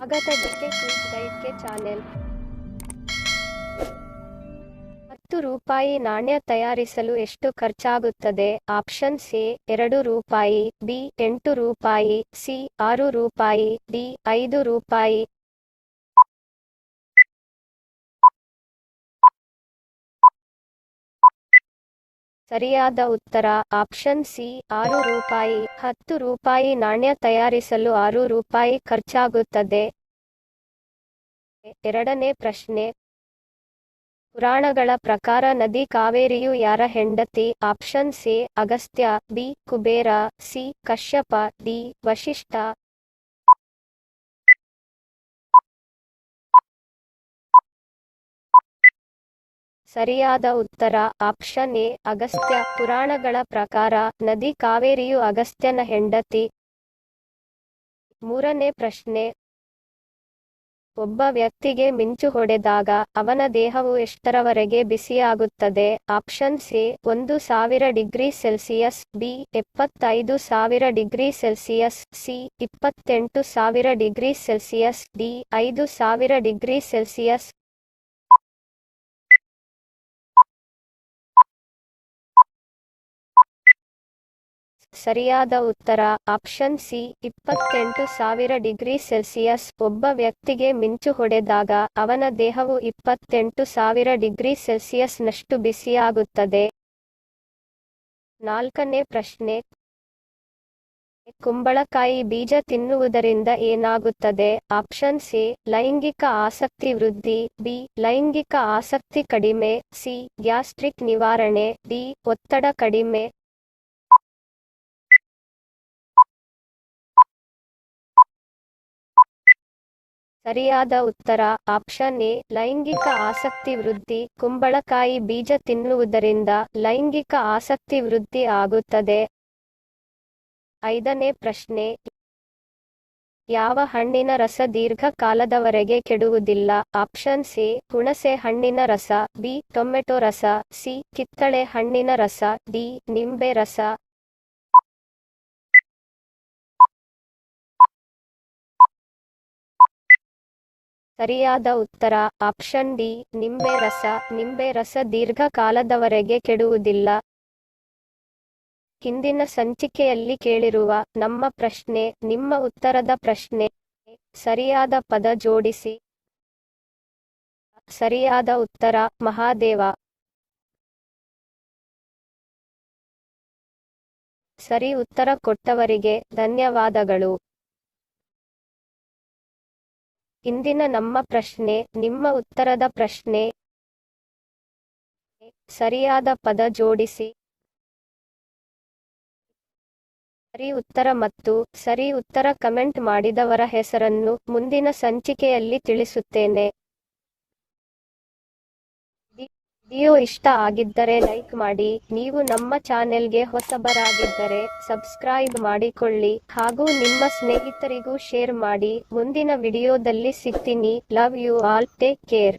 ಸ್ವಾಗತ GK quiz ಗೈಡ್ಗೆ channel. 10 ರೂಪಾಯಿ ನಾಣ್ಯ ತಯಾರಿಸಲು ಎಷ್ಟು ಖರ್ಚಾಗುತ್ತದೆ? ಆಪ್ಷನ್ ಎ 2 ರೂಪಾಯಿ, ಬಿ 8 ರೂಪಾಯಿ, ಸಿ 6 ರೂಪಾಯಿ, ಡಿ 5 ರೂಪಾಯಿ. ಸರಿಯಾದ ಉತ್ತರ ಆಪ್ಷನ್ ಸಿ 6 ರೂಪಾಯಿ. 10 ರೂಪಾಯಿ ನಾಣ್ಯ ತಯಾರಿಸಲು 6 ರೂಪಾಯಿ ಖರ್ಚಾಗುತ್ತದೆ. ಎರಡನೇ ಪ್ರಶ್ನೆ. ಪುರಾಣಗಳ ಪ್ರಕಾರ ನದಿ ಕಾವೇರಿಯು ಯಾರ ಹೆಂಡತಿ? Option A Agastya, B Kubera, C Kashyapa, D Vashishtha. ಸರಿಯಾದ ಉತ್ತರ ಆಪ್ಷನ್ ಎ ಅಗಸ್ತ್ಯ. ಪುರಾಣಗಳ ಪ್ರಕಾರ ನದಿ ಕಾವೇರಿಯು ಅಗಸ್ತ್ಯನ ಹೆಂಡತಿ. ಮೂರನೇ ಪ್ರಶ್ನೆ. ಒಬ್ಬ ವ್ಯಕ್ತಿಗೆ ಮಿಂಚು ಹೊಡೆದಾಗ ಅವನ ದೇಹವು ಎಷ್ಟರವರೆಗೆ ಬಿಸಿಯಾಗುತ್ತದೆ? Option A 1000 degree Celsius, B 75,000 degree Celsius, C 28,000 degree Celsius, D 5,000 degree Celsius. ಸರಿಯಾದ ಉತ್ತರ ಆಪ್ಷನ್ ಸಿ 28,000 ಡಿಗ್ರಿ ಸೆಲ್ಸಿಯಸ್. ಒಬ್ಬ ವ್ಯಕ್ತಿಗೆ ಮಿಂಚು ಹೊಡೆದಾಗ ಅವನ ದೇಹವು 28,000 ಡಿಗ್ರಿ ಸೆಲ್ಸಿಯಸ್ನಷ್ಟು ಬಿಸಿಯಾಗುತ್ತದೆ. ನಾಲ್ಕನೇ ಪ್ರಶ್ನೆ. ಕುಂಬಳಕಾಯಿ ಬೀಜ ತಿನ್ನುವುದರಿಂದ ಏನಾಗುತ್ತದೆ? ಆಪ್ಷನ್ ಎ ಲೈಂಗಿಕ ಆಸಕ್ತಿ ವೃದ್ಧಿ, ಬಿ ಲೈಂಗಿಕ ಆಸಕ್ತಿ ಕಡಿಮೆ, ಸಿ ಗ್ಯಾಸ್ಟ್ರಿಕ್ ನಿವಾರಣೆ, ಡಿ ಒತ್ತಡ ಕಡಿಮೆ. ಸರಿಯಾದ ಉತ್ತರ ಆಪ್ಷನ್ ಎ ಲೈಂಗಿಕ ಆಸಕ್ತಿ ವೃದ್ಧಿ. ಕುಂಬಳಕಾಯಿ ಬೀಜ ತಿನ್ನುವುದರಿಂದ ಲೈಂಗಿಕ ಆಸಕ್ತಿ ವೃದ್ಧಿ ಆಗುತ್ತದೆ. ಐದನೇ ಪ್ರಶ್ನೆ. ಯಾವ ಹಣ್ಣಿನ ರಸ ದೀರ್ಘಕಾಲದವರೆಗೆ ಕೆಡುವುದಿಲ್ಲ? ಆಪ್ಷನ್ ಎ ಹುಣಸೆ ಹಣ್ಣಿನ ರಸ, ಬಿ ಟೊಮೆಟೊ ರಸ, ಸಿ ಕಿತ್ತಳೆ ಹಣ್ಣಿನ ರಸ, ಡಿ ನಿಂಬೆ ರಸ. ಸರಿಯಾದ ಉತ್ತರ ಆಪ್ಷನ್ ಡಿ ನಿಂಬೆ ರಸ. ನಿಂಬೆ ರಸ ದೀರ್ಘಕಾಲದವರೆಗೆ ಕೆಡುವುದಿಲ್ಲ. ಹಿಂದಿನ ಸಂಚಿಕೆಯಲ್ಲಿ ಕೇಳಿರುವ ನಮ್ಮ ಪ್ರಶ್ನೆ ನಿಮ್ಮ ಉತ್ತರದ ಪ್ರಶ್ನೆ. ಸರಿಯಾದ ಪದ ಜೋಡಿಸಿ. ಸರಿಯಾದ ಉತ್ತರ ಮಹಾದೇವ. ಸರಿ ಉತ್ತರ ಕೊಟ್ಟವರಿಗೆ ಧನ್ಯವಾದಗಳು. ಇಂದಿನ ನಮ್ಮ ಪ್ರಶ್ನೆ ನಿಮ್ಮ ಉತ್ತರದ ಪ್ರಶ್ನೆ. ಸರಿಯಾದ ಪದ ಜೋಡಿಸಿ. ಸರಿ ಉತ್ತರ ಮತ್ತು ಸರಿ ಉತ್ತರ ಕಮೆಂಟ್ ಮಾಡಿದವರ ಹೆಸರನ್ನು ಮುಂದಿನ ಸಂಚಿಕೆಯಲ್ಲಿ ತಿಳಿಸುತ್ತೇನೆ. ವಿಡಿಯೋ ಇಷ್ಟ ಆಗಿದ್ದರೆ ಲೈಕ್ ಮಾಡಿ. ನೀವು ನಮ್ಮ ಚಾನೆಲ್ಗೆ ಹೊಸಬರಾಗಿದ್ದರೆ ಸಬ್ಸ್ಕ್ರೈಬ್ ಮಾಡಿಕೊಳ್ಳಿ ಹಾಗೂ ನಿಮ್ಮ ಸ್ನೇಹಿತರಿಗೂ ಶೇರ್ ಮಾಡಿ. ಮುಂದಿನ ವಿಡಿಯೋದಲ್ಲಿ ಸಿಗ್ತೀನಿ. Love you all. Take care.